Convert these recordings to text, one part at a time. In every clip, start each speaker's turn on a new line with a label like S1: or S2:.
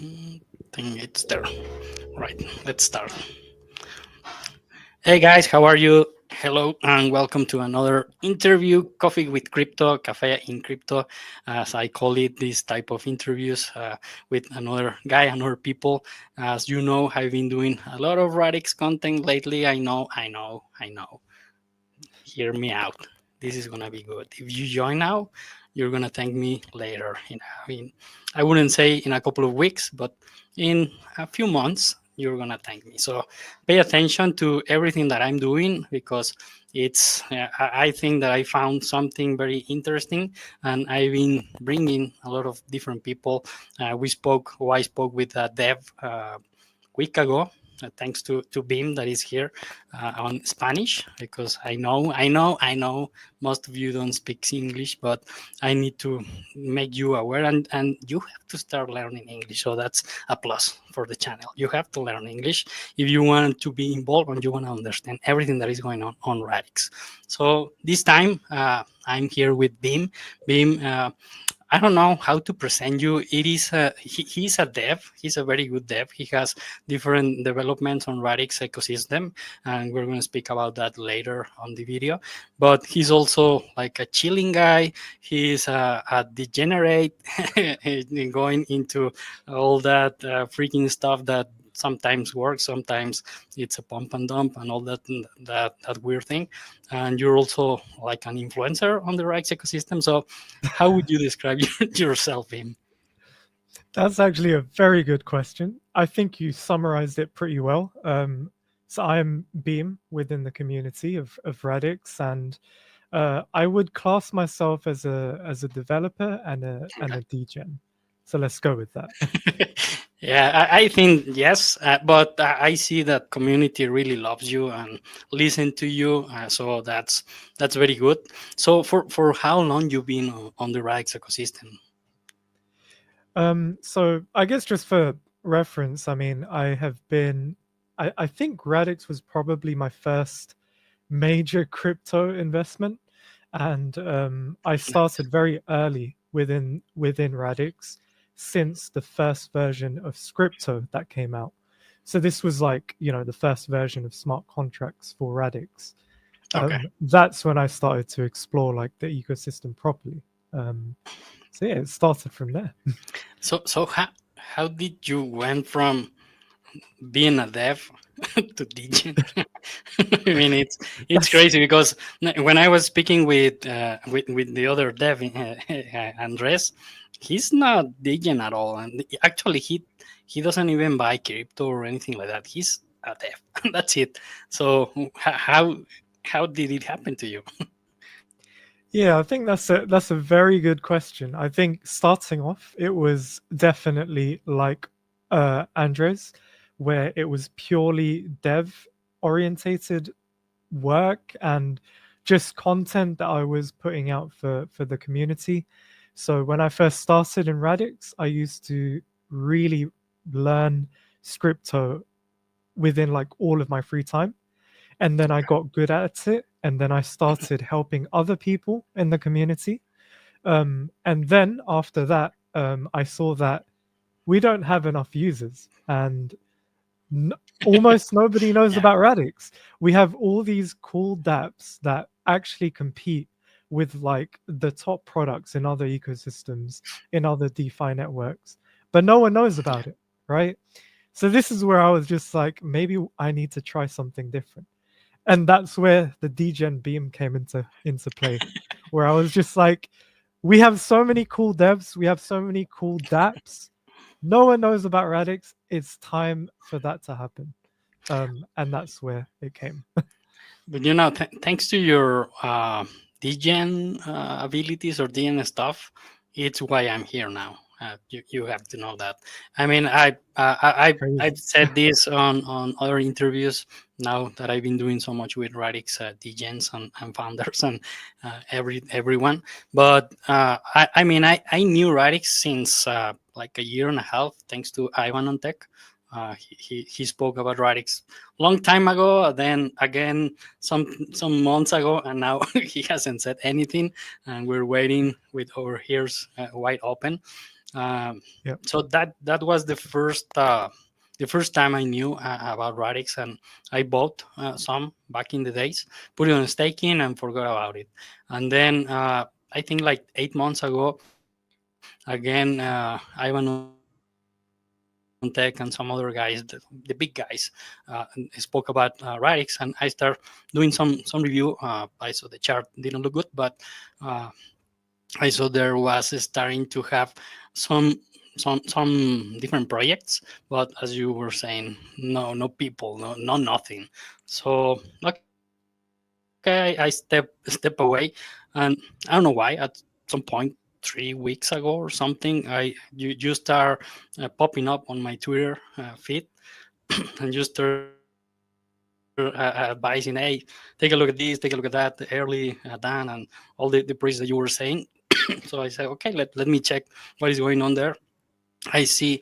S1: think it's there. Right, let's start. Hey guys, how are you? Hello and welcome to another interview, Coffee with Crypto, Cafe in Crypto, as I call it, this type of interviews with another guy, another people. As you know, I've been doing a lot of Radix content lately. I know. Hear me out. This is gonna be good. If you join now, you're gonna thank me later. I wouldn't say in a couple of weeks, but in a few months, you're gonna thank me. So pay attention to everything that I'm doing because I think that I found something very interesting, and I've been bringing a lot of different people. I spoke with a dev week ago, thanks to Bim that is here on Spanish, because I know most of you don't speak English, but I need to make you aware, and you have to start learning English. So that's a plus for the channel. You have to learn English if you want to be involved and you want to understand everything that is going on Radix. So this time I'm here with Bim. Bim, I don't know how to present you. It is he's a dev. He's a very good dev. He has different developments on Radix ecosystem, and we're going to speak about that later on the video. But he's also like a chilling guy. He's a degenerate, going into all that freaking stuff that sometimes works, sometimes it's a pump and dump and all that weird thing. And you're also like an influencer on the Radix ecosystem. So how would you describe yourself in?
S2: That's actually a very good question. I think you summarized it pretty well. So I'm Beam within the community of Radix, and I would class myself as a developer and a degen. So let's go with that.
S1: Yeah, I think yes, but I see that community really loves you and listen to you, so that's very good. So for how long you been on the Radix ecosystem?
S2: So I guess just for reference, I mean, I think Radix was probably my first major crypto investment, and I started very early within Radix since the first version of Scripto that came out. So this was like, the first version of smart contracts for Radix.
S1: Okay.
S2: That's when I started to explore like the ecosystem properly. So yeah, it started from there.
S1: So how did you went from being a dev to degen? I mean, it's crazy because when I was speaking with the other dev, Andres, he's not degen at all, and actually he doesn't even buy crypto or anything like that. He's a dev. That's it. So how did it happen to you?
S2: Yeah, I think that's a very good question. I think starting off, it was definitely like Andres, where it was purely dev orientated work and just content that I was putting out for the community. So when I first started in Radix, I used to really learn Scripto within like all of my free time. And then I got good at it. And then I started helping other people in the community. And then after that, I saw that we don't have enough users and almost nobody knows about Radix. We have all these cool dApps that actually compete with like the top products in other ecosystems, in other DeFi networks, but no one knows about it, right? So this is where I was just like, maybe I need to try something different. And that's where the degen beam came into play, where I was just like, we have so many cool devs, we have so many cool dApps. No one knows about Radix. It's time for that to happen. And that's where it came.
S1: But thanks to your degen abilities or degen stuff, it's why I'm here now. You have to know that. I mean, I've said this on other interviews. Now that I've been doing so much with Radix degens and founders and everyone, but I mean, I knew Radix since like a year and a half, thanks to Ivan on Tech. He spoke about Radix long time ago, then again some months ago, and now he hasn't said anything, and we're waiting with our ears wide open. Um,
S2: Yep.
S1: so that was the first time I knew about Radix, and I bought some back in the days, put it on staking, and forgot about it. And then I think like 8 months ago, again, Ivan on Tech and some other guys, the big guys, spoke about Radix, and I start doing some review. I saw the chart didn't look good, but I saw there was starting to have some some different projects, but as you were saying, no people, no nothing. So okay, I step away, and I don't know why. At some point 3 weeks ago or something, you start popping up on my Twitter feed, and you start advising, hey, take a look at this, take a look at that, early Dan, and all the praise that you were saying. So I said, okay, let me check what is going on there. I see,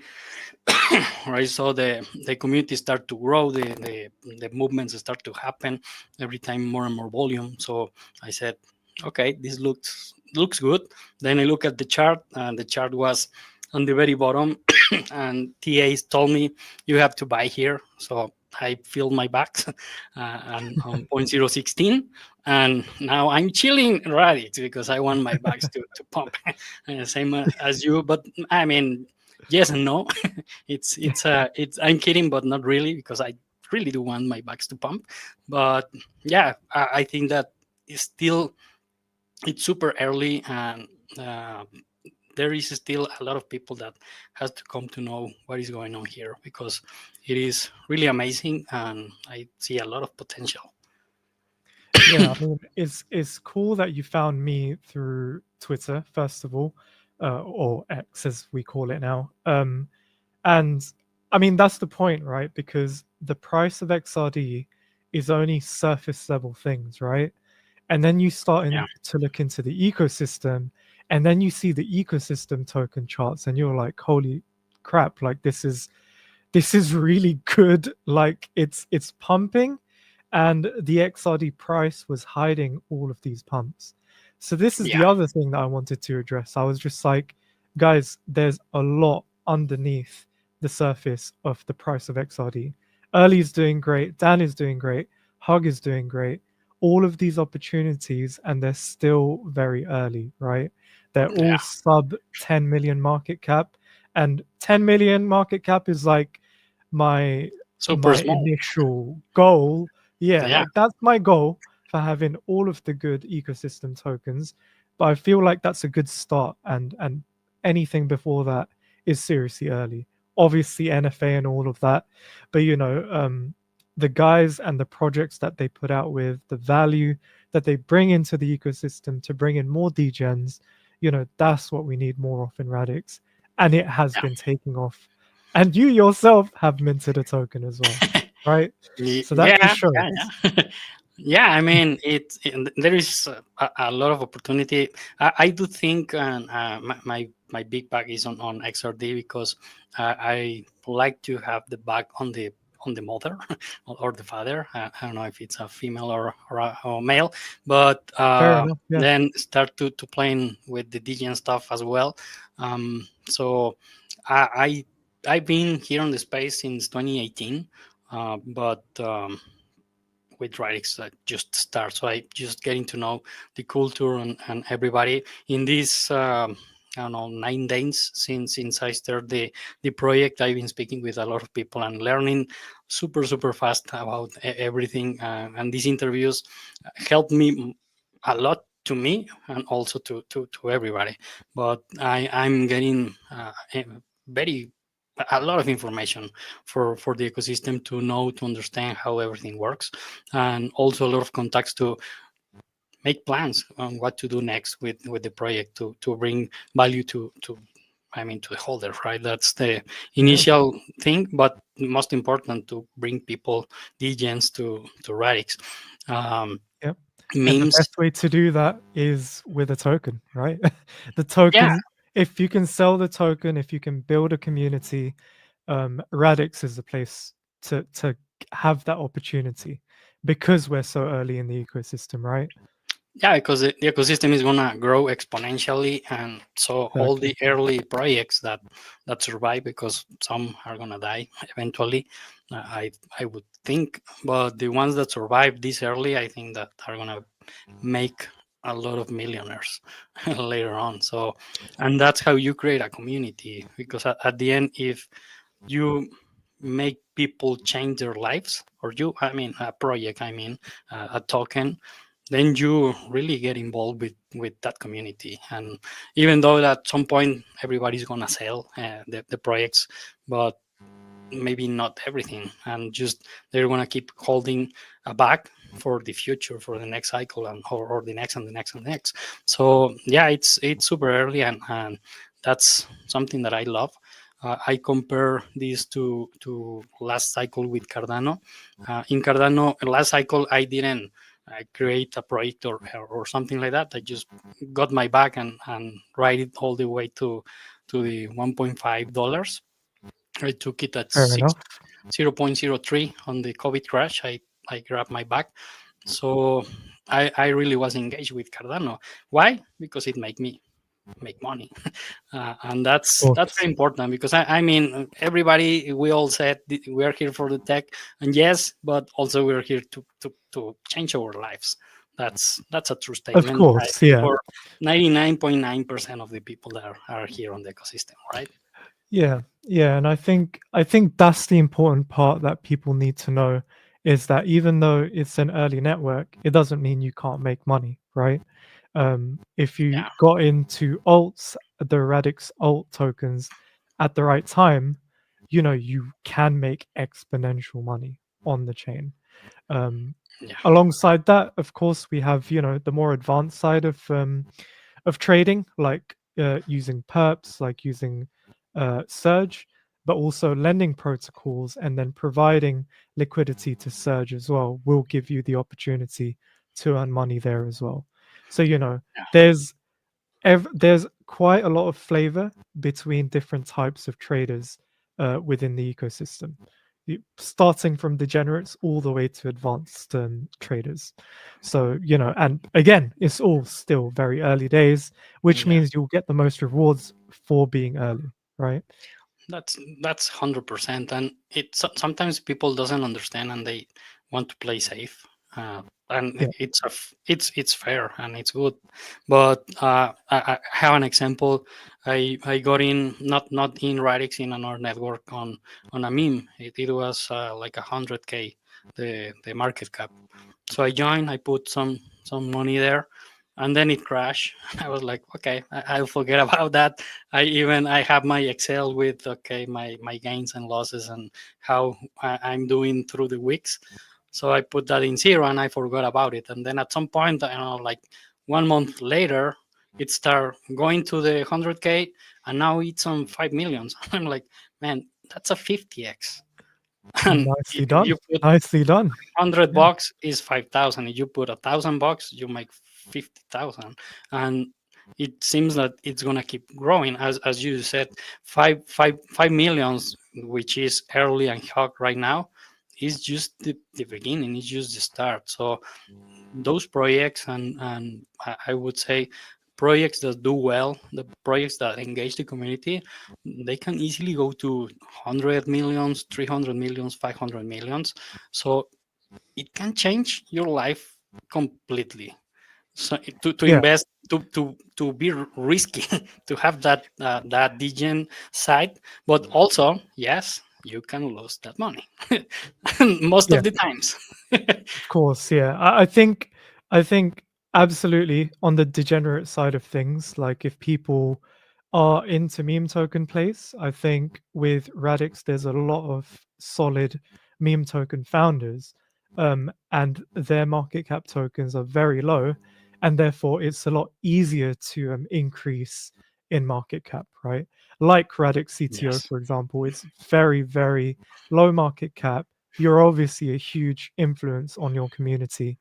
S1: or I saw the community start to grow, the movements start to happen every time, more and more volume. So I said, okay, this looks good. Then I look at the chart, and the chart was on the very bottom, and TAs told me you have to buy here. So I filled my bags and on 0.016, and now I'm chilling Radix because I want my bags to pump. Same as you, but I mean, yes and no. It's I'm kidding, but not really, because I really do want my bags to pump. But yeah, I think that it's still, it's super early, and uh, there is still a lot of people that has to come to know what is going on here, because it is really amazing, and I see a lot of potential.
S2: Yeah, I mean, it's cool that you found me through Twitter, first of all, or X as we call it now. And I mean, that's the point, right? Because the price of XRD is only surface level things, right? And then you start
S1: Yeah,
S2: to look into the ecosystem, and then you see the ecosystem token charts, and you're like, holy crap, like this is really good. Like it's pumping, and the XRD price was hiding all of these pumps. So this is the
S1: yeah,
S2: other thing that I wanted to address. I was just like, guys, there's a lot underneath the surface of the price of XRD. Early is doing great, Dan is doing great, Hug is doing great. All of these opportunities, and they're still very early, right? They're all
S1: yeah.
S2: sub 10 million market cap, and 10 million market cap is like my
S1: Super
S2: my
S1: small.
S2: initial goal. Yeah,
S1: Yeah,
S2: like that's my goal for having all of the good ecosystem tokens. But I feel like that's a good start, and anything before that is seriously early. Obviously NFA and all of that, but the guys and the projects that they put out with the value that they bring into the ecosystem to bring in more degens, that's what we need more of in Radix, and it has
S1: yeah.
S2: been taking off. And you yourself have minted a token as well, right? So that just
S1: Yeah,
S2: shows.
S1: yeah. Yeah, I mean, there is a lot of opportunity. I do think, and my big bag is on XRD, because I like to have the bag on the mother or the father. I don't know if it's a female or male, but
S2: Fair enough. Yeah.
S1: then start to playing with the DGen stuff as well. So I I've been here on the space since 2018, but with Radix just start. So I just getting to know the culture and everybody in this. I don't know, 9 days since I started the project. I've been speaking with a lot of people and learning super fast about everything. And these interviews helped me a lot, to me and also to everybody. But I'm getting very a lot of information for the ecosystem to know, to understand how everything works, and also a lot of contacts to make plans on what to do next with the project to bring value to I mean, to the holder, right? That's the
S2: Yeah.
S1: initial thing, but most important, to bring people, degens to Radix. Um,
S2: Yep. And the
S1: Memes,
S2: best way to do that is with a token, right? The
S1: yeah,
S2: token, if you can sell the token, if you can build a community, Radix is the place to have that opportunity because we're so early in the ecosystem, right?
S1: Yeah, because the ecosystem is gonna grow exponentially, and so all
S2: Exactly.
S1: the early projects that survive, because some are gonna die eventually, I would think, but the ones that survive this early, I think that are gonna make a lot of millionaires later on. So, and that's how you create a community, because at the end, if you make people change their lives, or you, I mean, a project, I mean, a token, then you really get involved with that community. And even though at some point everybody's gonna sell the projects, but maybe not everything, and just they're gonna keep holding a bag for the future, for the next cycle, and or the next and the next and the next. So yeah, it's super early, and that's something that I love. I compare this to last cycle with Cardano. In Cardano, last cycle, I didn't create a project or something like that. I just got my bag and ride it all the way to the $1.5. I took it at
S2: Fair enough.
S1: 0.03 on the COVID crash. I grabbed my bag. So I really was engaged with Cardano. Why? Because it made me make money. And
S2: Of
S1: that's
S2: course.
S1: very important, because I mean, everybody, we all said we are here for the tech, and yes, but also we're here to change our lives. That's a true
S2: Of
S1: statement, I
S2: course,
S1: think,
S2: yeah.
S1: for 99.9% of the people that are here on the ecosystem, right?
S2: Yeah, yeah, and I think that's the important part that people need to know is that even though it's an early network, it doesn't mean you can't make money, right? If you
S1: Yeah,
S2: got into alts, the Radix alt tokens at the right time, you can make exponential money on the chain. Um,
S1: yeah,
S2: Alongside that, of course, we have the more advanced side of trading, like using perps, like using Surge, but also lending protocols and then providing liquidity to Surge as well will give you the opportunity to earn money there as well. So
S1: yeah.
S2: there's there's quite a lot of flavor between different types of traders within the ecosystem, starting from degenerates all the way to advanced traders. So, and again, it's all still very early days, which
S1: Yeah.
S2: means you'll get the most rewards for being early, right?
S1: That's 100%, and sometimes people doesn't understand, and they want to play safe, and
S2: Yeah.
S1: it's fair and it's good. But I have an example. I got in, not in Radix, in another network, on a meme. It was like 100K, the market cap. So I joined. I put some money there, and then it crashed. I was like, okay, I'll forget about that. I have my Excel with, okay, my gains and losses, and how I'm doing through the weeks. So I put that in zero, and I forgot about it. And then at some point, like 1 month later, it started going to the 100K, and now it's on 5 millions. I'm like, man, that's a 50x. And
S2: Nicely
S1: if
S2: done.
S1: you put
S2: Nicely done.
S1: 100
S2: Yeah.
S1: bucks is 5,000. If you put 1,000 bucks, you make 50,000. And it seems that it's gonna keep growing, as you said. 5 millions, which is early and hot right now, is just the beginning. It's just the start. So those projects, and I would say projects that do well, the projects that engage the community, they can easily go to 100 millions, 300 millions, 500 millions. So it can change your life completely. So to
S2: Yeah.
S1: invest, to be risky, to have that degen side, but also, yes, you can lose that money most
S2: Yeah.
S1: of the times.
S2: Of course, yeah. I think absolutely on the degenerate side of things, like if people are into meme token plays, I think with Radix there's a lot of solid meme token founders, and their market cap tokens are very low, and therefore it's a lot easier to increase in market cap, right? Like Radix CTO,
S1: Yes.
S2: for example, it's very, very low market cap. You're obviously a huge influence on your community.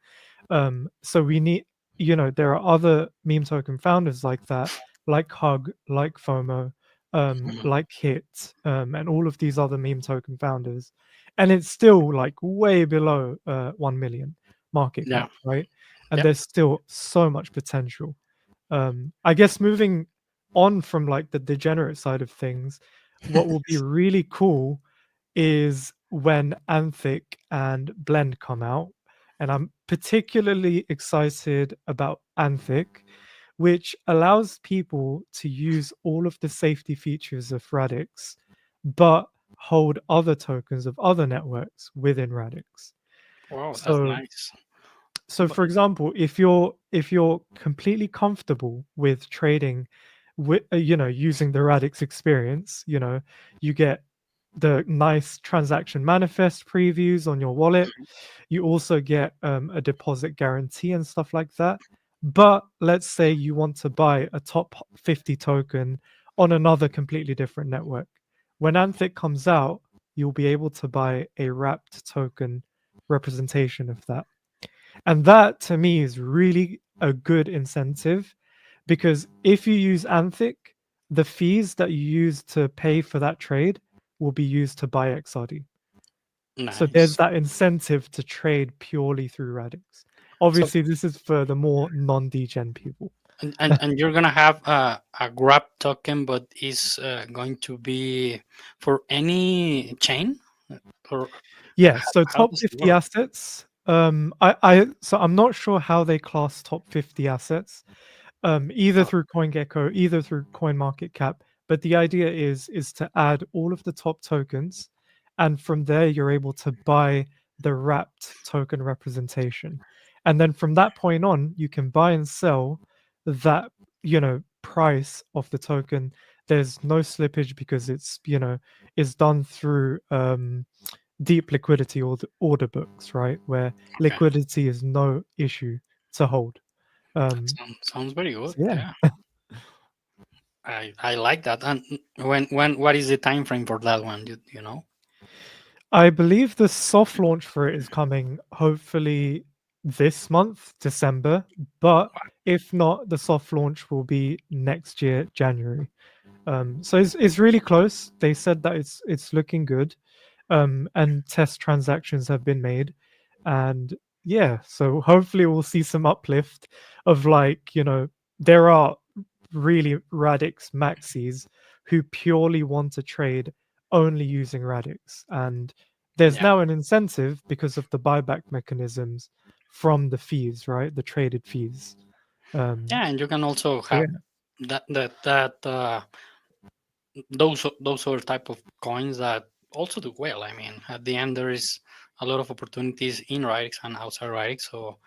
S2: So we need, there are other meme token founders like that, like Hug, like FOMO,
S1: Mhm.
S2: like Hit, and all of these other meme token founders, and it's still like way below 1 million market
S1: Yeah.
S2: cap, right? And
S1: Yeah.
S2: there's still so much potential. I guess moving on from like the degenerate side of things, what will be really cool is when Anthic and Blend come out. And I'm particularly excited about Anthic, which allows people to use all of the safety features of Radix, but hold other tokens of other networks within Radix.
S1: Wow, that's
S2: So
S1: nice.
S2: so
S1: But
S2: for example, if you're completely comfortable with trading with using the Radix experience, you get the nice transaction manifest previews on your wallet. You also get a deposit guarantee and stuff like that. But let's say you want to buy a top 50 token on another completely different network. When Anthic comes out, you'll be able to buy a wrapped token representation of that. And that to me is really a good incentive, because if you use Anthic, the fees that you use to pay for that trade will be used to buy XRD. So there's
S1: nice.
S2: that incentive to trade purely through Radix.
S1: So
S2: Obviously, this is for the more non-degen people.
S1: and you're gonna have a grab token, but is going to be for any chain, or
S2: Yeah, so
S1: how
S2: top
S1: does it
S2: 50
S1: work?
S2: assets. So I'm not sure how they class top 50 assets. Either
S1: Oh,
S2: through CoinGecko, either through CoinMarketCap. But the idea is to add all of the top tokens, and from there you're able to buy the wrapped token representation, and then from that point on, you can buy and sell that price of the token. There's no slippage because it's done through deep liquidity order books, right? Where
S1: okay,
S2: liquidity is no issue to hold.
S1: that
S2: Um,
S1: sounds very good.
S2: so yeah.
S1: Yeah, I like that. And when what is the time frame for that one? You know?
S2: I believe the soft launch for it is coming hopefully this month, December. But if not, the soft launch will be next year, January. So it's really close. They said that it's looking good, and test transactions have been made, and yeah, so hopefully we'll see some uplift of like there are really Radix maxis who purely want to trade only using Radix, and there's
S1: Yeah,
S2: now an incentive because of the buyback mechanisms from the fees, right? The traded fees.
S1: yeah, and you can also
S2: So yeah,
S1: have that those other type of coins that also do well. I mean, at the end there is a lot of opportunities in Radix and outside Radix, so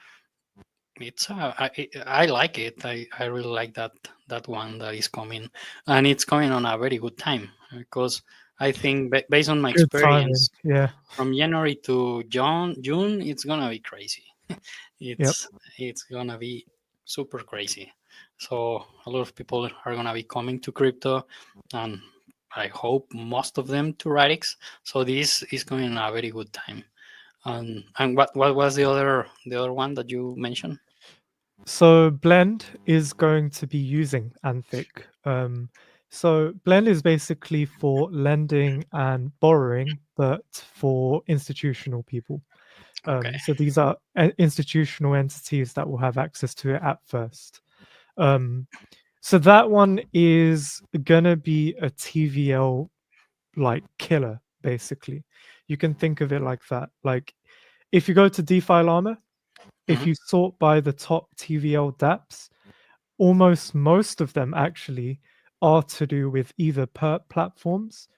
S1: it's I like it. I really like that one that is coming, and it's coming on a very good time because I think based on my
S2: good timing.
S1: experience
S2: Yeah.
S1: from January to June, it's gonna be crazy.
S2: Yep.
S1: It's gonna be super crazy. So a lot of people are gonna be coming to crypto, and I hope most of them to Radix. So this is going a very good time. And what was the other one that you mentioned?
S2: So Blend is going to be using Anthic. So Blend is basically for lending and borrowing, but for institutional people.
S1: Okay.
S2: So these are institutional entities that will have access to it at first. Um, so that one is gonna be a TVL like killer, basically. You can think of it like that. Like if you go to DeFi Llama, if
S1: Mhm.
S2: you sort by the top TVL dApps, almost most of them actually are to do with either perp platforms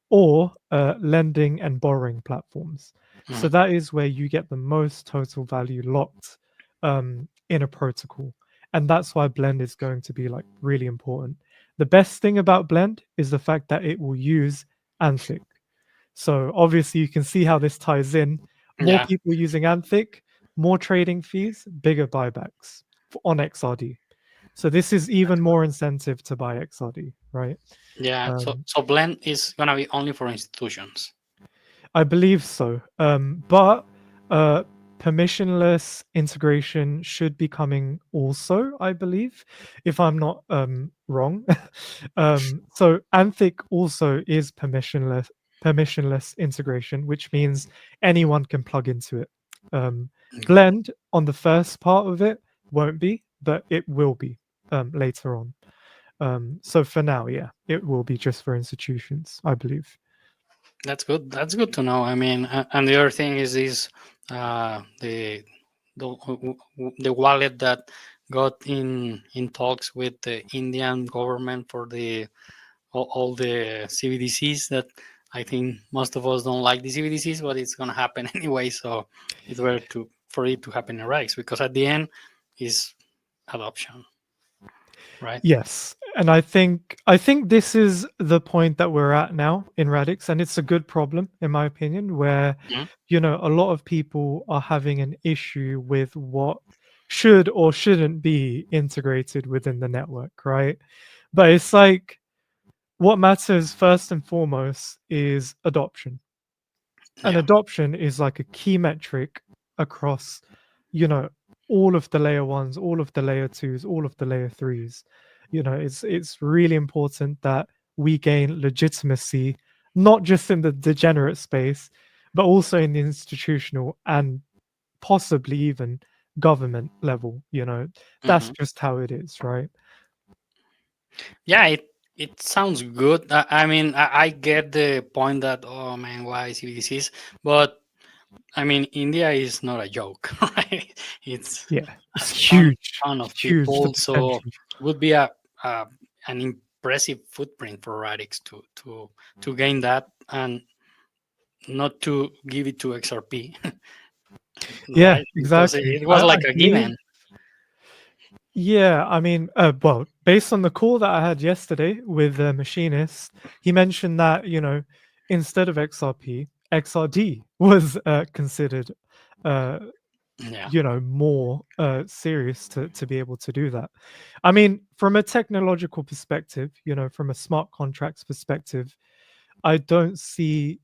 S2: or lending and borrowing platforms. So
S1: Mhm.
S2: that is where you get the most total value locked in a protocol. And that's why Blend is going to be like really important. The best thing about Blend is the fact that it will use Anthic. So obviously you can see how this ties in. More
S1: Yeah,
S2: people using Anthic, more trading fees, bigger buybacks on XRD. So this is even more incentive to buy XRD, right?
S1: yeah. So
S2: Um,
S1: so Blend is gonna be only for institutions.
S2: I believe so. But permissionless integration should be coming also, I believe, if I'm not wrong. So Anthic also is permissionless integration, which means anyone can plug into it. Blend on the first part of it won't be, but it will be later on. So for now, yeah, it will be just for institutions, I believe.
S1: That's good. That's good to know. I mean, and the other thing is this: the the wallet that got in talks with the Indian government for the all the CBDCs. That I think most of us don't like the CBDCs, but it's gonna happen anyway. So it's better to for it to happen in Radix, because at the end is adoption, right?
S2: Yes, and I think this is the point that we're at now in Radix, and it's a good problem in my opinion, where
S1: Mhm.
S2: a lot of people are having an issue with what should or shouldn't be integrated within the network, right? But it's like what matters first and foremost is adoption. And
S1: Yeah.
S2: adoption is like a key metric across, you know, all of the layer ones, all of the layer twos, all of the layer threes. It's really important that we gain legitimacy, not just in the degenerate space, but also in the institutional and possibly even government level. That's
S1: Hmm.
S2: just how it is, right?
S1: Yeah, it sounds good. I mean, I get the point that, oh man, why CBDCs? But I mean, India is not a joke, right? It's
S2: Yeah,
S1: a
S2: it's
S1: ton
S2: huge,
S1: ton of
S2: huge the
S1: people, so
S2: potential.
S1: it would be a an impressive footprint for Radix to gain that and not to give it to XRP,
S2: Yeah,
S1: right? Because
S2: exactly.
S1: it was
S2: I
S1: like a
S2: believe.
S1: given.
S2: Yeah, I mean, well, based on the call that I had yesterday with the machinist, he mentioned that, instead of XRP, XRD was considered, uh,
S1: Yeah.
S2: more serious to be able to do that. I mean, from a technological perspective, from a smart contracts perspective, I don't see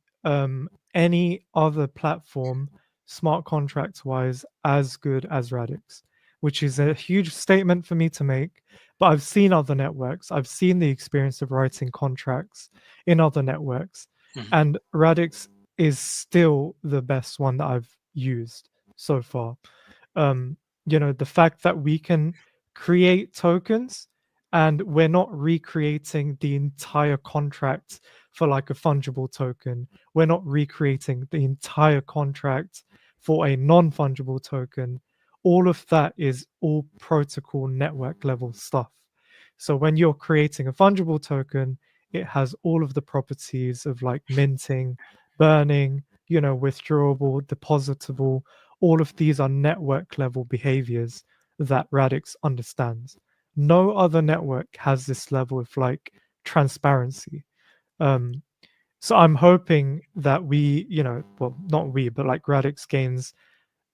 S2: any other platform smart contracts wise as good as Radix, which is a huge statement for me to make. But I've seen other networks, I've seen the experience of writing contracts in other networks,
S1: Mhm.
S2: and Radix is still the best one that I've used so far. The fact that we can create tokens and we're not recreating the entire contract for like a fungible token. We're not recreating the entire contract for a non fungible token. All of that is all protocol network level stuff. So when you're creating a fungible token, it has all of the properties of like minting, burning, withdrawable, depositable. All of these are network level behaviors that Radix understands. No other network has this level of like transparency. Um, so I'm hoping that well, not we, but like Radix gains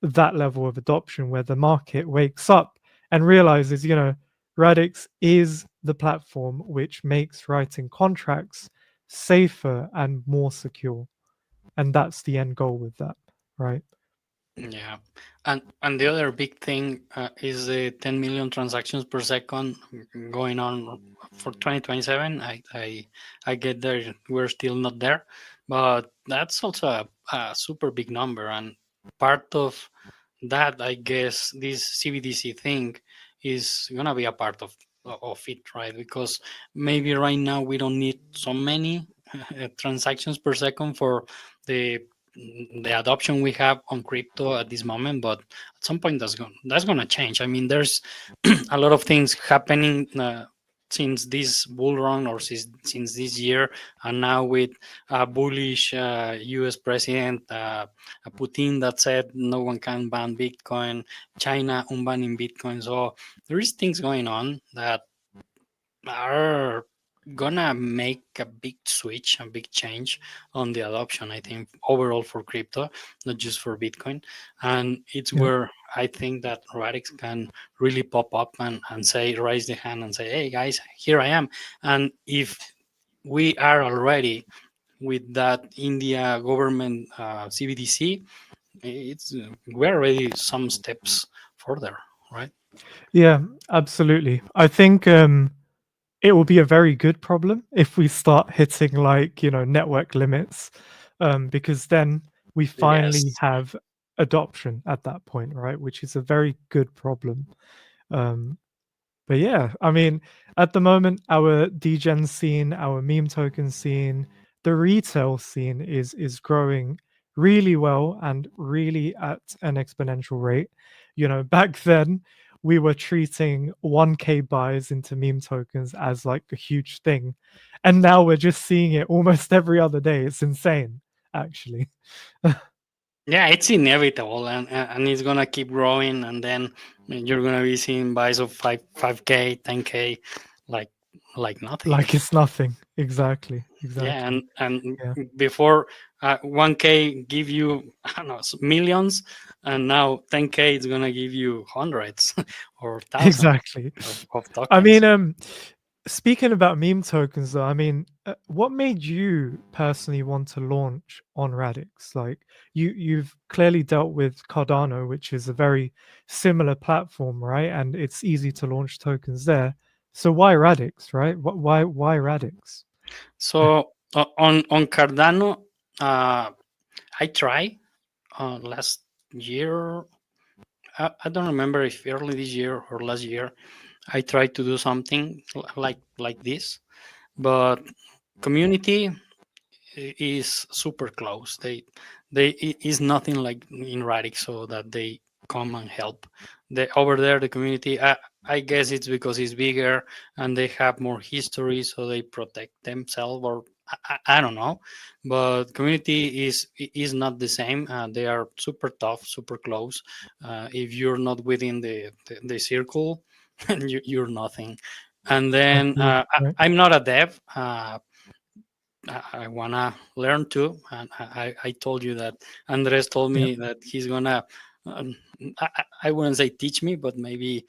S2: that level of adoption where the market wakes up and realizes, Radix is the platform which makes writing contracts safer and more secure. And that's the end goal with that, right?
S1: Yeah, and the other big thing is the 10 million transactions per second going on for 2027. I get there. We're still not there, but that's also a super big number. And part of that, I guess, this CBDC thing is gonna be a part of it, right? Because maybe right now we don't need so many transactions per second for the the adoption we have on crypto at this moment, but at some point that's gonna change. I mean, there's a lot of things happening since this bull run or since this year, and now with a bullish U.S. president Putin that said no one can ban Bitcoin, China unbanning Bitcoin. So there is things going on that are gonna make a big switch, a big change on the adoption, I think, overall for crypto, not just for Bitcoin. And it's
S2: Yeah.
S1: where I think that Radix can really pop up and say, raise the hand and say, hey guys, here I am. And if we are already with that India government CBDC, it's we're already some steps further, right?
S2: Yeah, absolutely. I think it will be a very good problem if we start hitting like, network limits, because then we finally
S1: Yes.
S2: have adoption at that point, right? Which is a very good problem. Um, But yeah, I mean, at the moment, our degen scene, our meme token scene, the retail scene is growing really well and really at an exponential rate. Back then we were treating 1K buys into meme tokens as like a huge thing. And now we're just seeing it almost every other day. It's insane, actually.
S1: Yeah, it's inevitable, and it's gonna keep growing, and then you're gonna be seeing buys of 5K, 10K, like like nothing.
S2: Like it's nothing. Exactly.
S1: Yeah,
S2: Exactly.
S1: and
S2: Yeah.
S1: before 1K give you I don't know millions, and now 10K is gonna give you hundreds or thousands
S2: Exactly.
S1: of
S2: I
S1: tokens.
S2: mean, speaking about meme tokens, though, I mean, what made you personally want to launch on Radix? Like, you've clearly dealt with Cardano, which is a very similar platform, right? And it's easy to launch tokens there. So why Radix, right? Why Radix?
S1: So on Cardano, I tried last year. I don't remember if early this year or last year. I tried to do something like this, but community is super close. They is nothing like in Radix, so that they come and help. They over there the community. I guess it's because it's bigger and they have more history, so they protect themselves. Or I don't know, but community is not the same. They are super tough, super close. If you're not within the circle, you're nothing. And
S2: I
S1: then
S2: see. Right.
S1: I'm not a dev. I wanna learn too, and I told you that Andres told
S2: Yeah.
S1: me that he's gonna. Um, I wouldn't say teach me, but maybe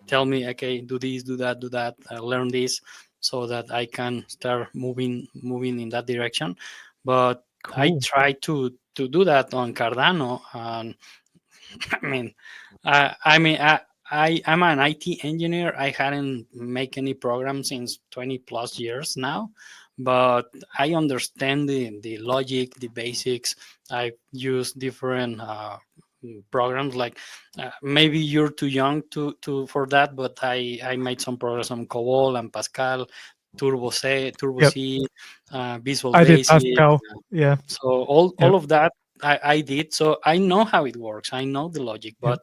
S1: tell me, okay, do this, do that, learn this, so that I can start moving in that direction. But I
S2: Cool.
S1: try to do that on Cardano, and I mean, I'm an IT engineer. I hadn't make any program since 20 plus years now, but I understand the logic, the basics. I use different programs. Like maybe you're too young to for that, but I made some programs on COBOL and Pascal, Turbo
S2: Yep.
S1: C, Visual
S2: I did
S1: Basic.
S2: Pascal. Yeah.
S1: So all
S2: Yep.
S1: of that I did. So I know how it works. I know the logic.
S2: Yep.
S1: But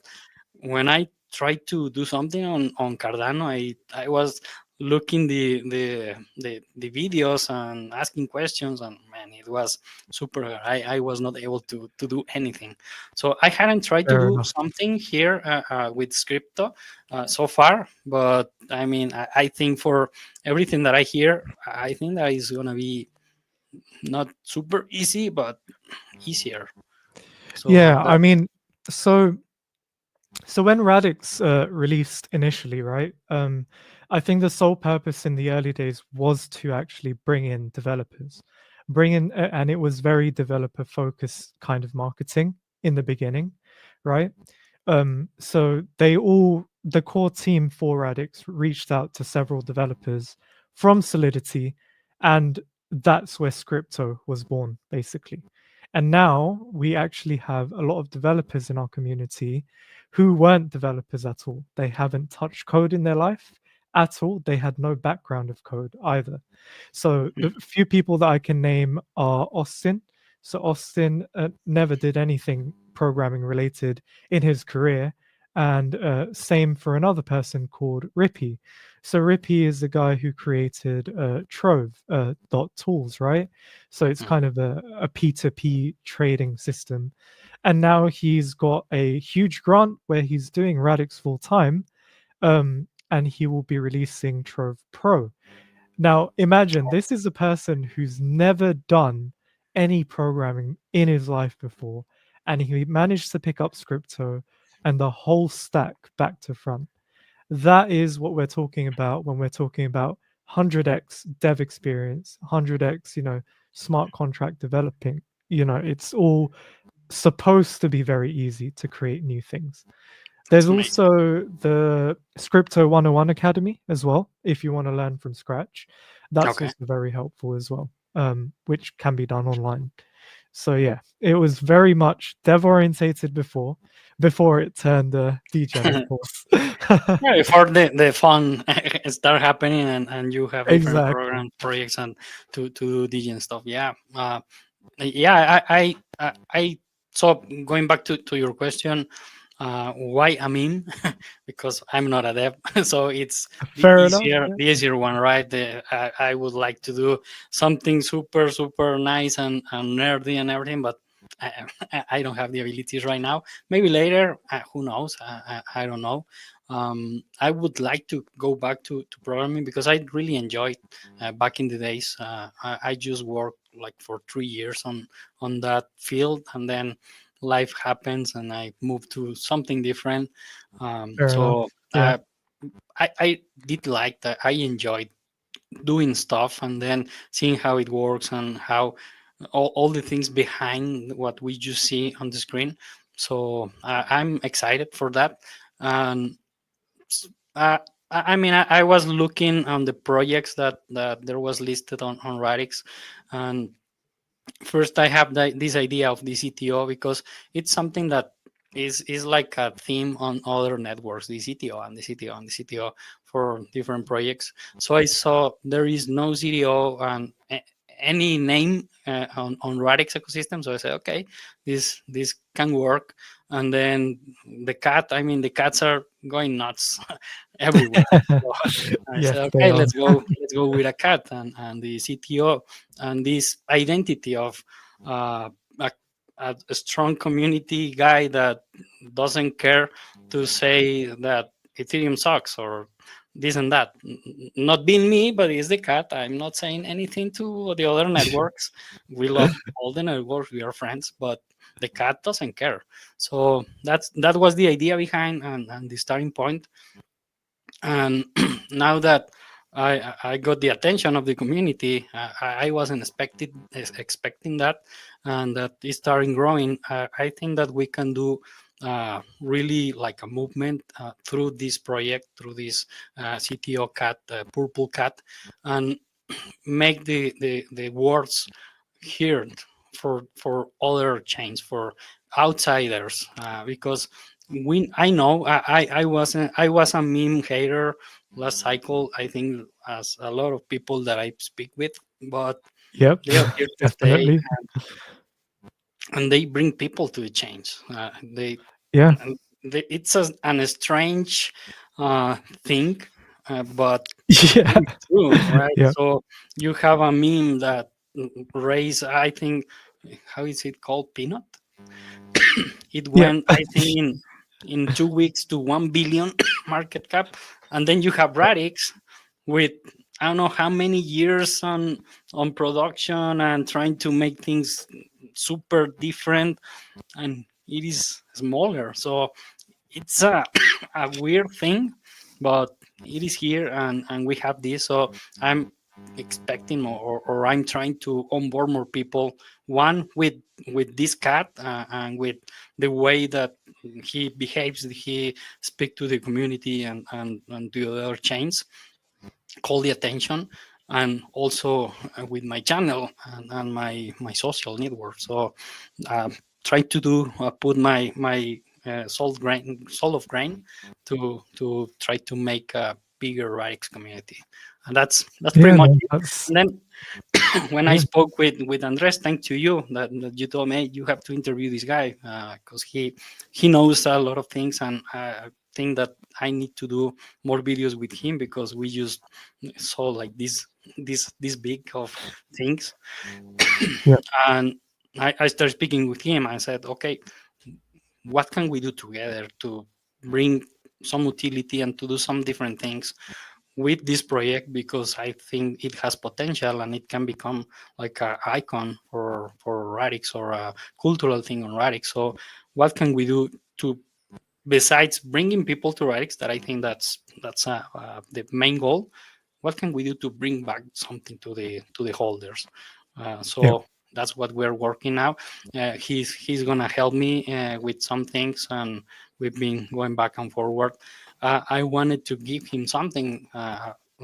S1: when I tried to do something on Cardano, I was looking the videos and asking questions, and man, it was super hard. I was not able to do anything. So I hadn't tried to
S2: Fair
S1: do
S2: enough.
S1: something here with Scripto so far. But I mean, I think for everything that I hear, I think that is gonna be not super easy, but easier. So
S2: Yeah. I mean, so So when Radix released initially, right? I think the sole purpose in the early days was to actually bring in developers, and it was very developer focused kind of marketing in the beginning, right? So the core team for Radix reached out to several developers from Solidity, and that's where Scripto was born, basically. And now we actually have a lot of developers in our community who weren't developers at all. They haven't touched code in their life at all. They had no background of code either. So the few people that I can name are Austin. So Austin never did anything programming related in his career. And same for another person called Rippy. So Rippy is the guy who created Trove dot tools, right? So it's kind of a P2P trading system. And now he's got a huge grant where he's doing Radix full time, and he will be releasing Trove Pro. Now, imagine this is a person who's never done any programming in his life before, and he managed to pick up Scripto and the whole stack back to front. That is what we're talking about when we're talking about 100x dev experience, 100x, smart contract developing. It's all supposed to be very easy to create new things. There's
S1: Amazing.
S2: also the Scripto 101 Academy as well, if you want to learn from scratch. That's
S1: Okay.
S2: also very helpful as well, which can be done online. So yeah, it was very much dev orientated before it turned degen, of course.
S1: Yeah, before the fun start happening and you have different
S2: Exactly.
S1: program projects and to do DG stuff. Yeah. Yeah, I so going back to your question, why a meme? Because I'm not a dev, so it's
S2: Fair enough. Yeah.
S1: the easier one, right? I would like to do something super nice and nerdy and everything, but I don't have the abilities right now. Maybe later, who knows? I don't know. I would like to go back to programming because I really enjoyed back in the days. I just worked like for 3 years on that field, and then life happens and I moved to something different.
S2: Fair enough.
S1: So
S2: Yeah.
S1: I did like that. I enjoyed doing stuff and then seeing how it works and how all the things behind what we just see on the screen. So I'm excited for that. And uh, I mean, I was looking on the projects that there was listed on Radix, and first I have this idea of the CTO because it's something that is like a theme on other networks, the CTO and the CTO and the CTO for different projects. So I saw there is no CTO and any name on Radix ecosystem. So I said, okay, this can work. And then the cats are going nuts everywhere. So I
S2: Yes,
S1: said,
S2: they
S1: okay,
S2: are.
S1: let's go with a cat and the CTO and this identity of uh, a, a strong community guy that doesn't care to say that Ethereum sucks or this and that. Not being me, but it's the cat. I'm not saying anything to the other networks. We love all the networks. We are friends, but the cat doesn't care. So that was the idea behind and the starting point. And now that I got the attention of the community, I wasn't expecting that, and that is starting growing. I think that we can do really like a movement through this project, through this CTO cat, purple cat, and make the words heard for other chains, for outsiders, because I know I was a meme hater last cycle. I think as a lot of people that I speak with, but
S2: Yep,
S1: they are here to stay,
S2: definitely.
S1: and they bring people to the change.
S2: Yeah.
S1: And it's an strange thing, but
S2: Yeah.
S1: it's true, right?
S2: Yeah.
S1: So you have a meme that raised, I think, how is it called, peanut? It
S2: Yep.
S1: went, I think, in 2 weeks to 1 billion market cap, and then you have Radix with I don't know how many years on production and trying to make things super different, and it is smaller. So it's a a weird thing, but it is here, and we have this. So I'm expecting or I'm trying to onboard more people. One with this cat and with the way that he behaves, he speak to the community and the other chains, call the attention, and also with my channel and my social network. So try to do put my soul of grain to try to make a bigger Radix community, and that's pretty
S2: Yeah,
S1: much
S2: no,
S1: it.
S2: that's
S1: And then when I
S2: yeah.
S1: spoke with Andres, thanks to you that you told me you have to interview this guy because he knows a lot of things, and I think that I need to do more videos with him because we just saw like this big of things.
S2: Yeah.
S1: And I started speaking with him. I said, okay, what can we do together to bring some utility and to do some different things with this project, because I think it has potential and it can become like an icon for Radix or a cultural thing on Radix. So what can we do to, besides bringing people to Radix, that I think that's the main goal, what can we do to bring back something to the holders?
S2: Yeah.
S1: So that's what we're working now. He's gonna help me with some things, and we've been going back and forward. I wanted to give him something.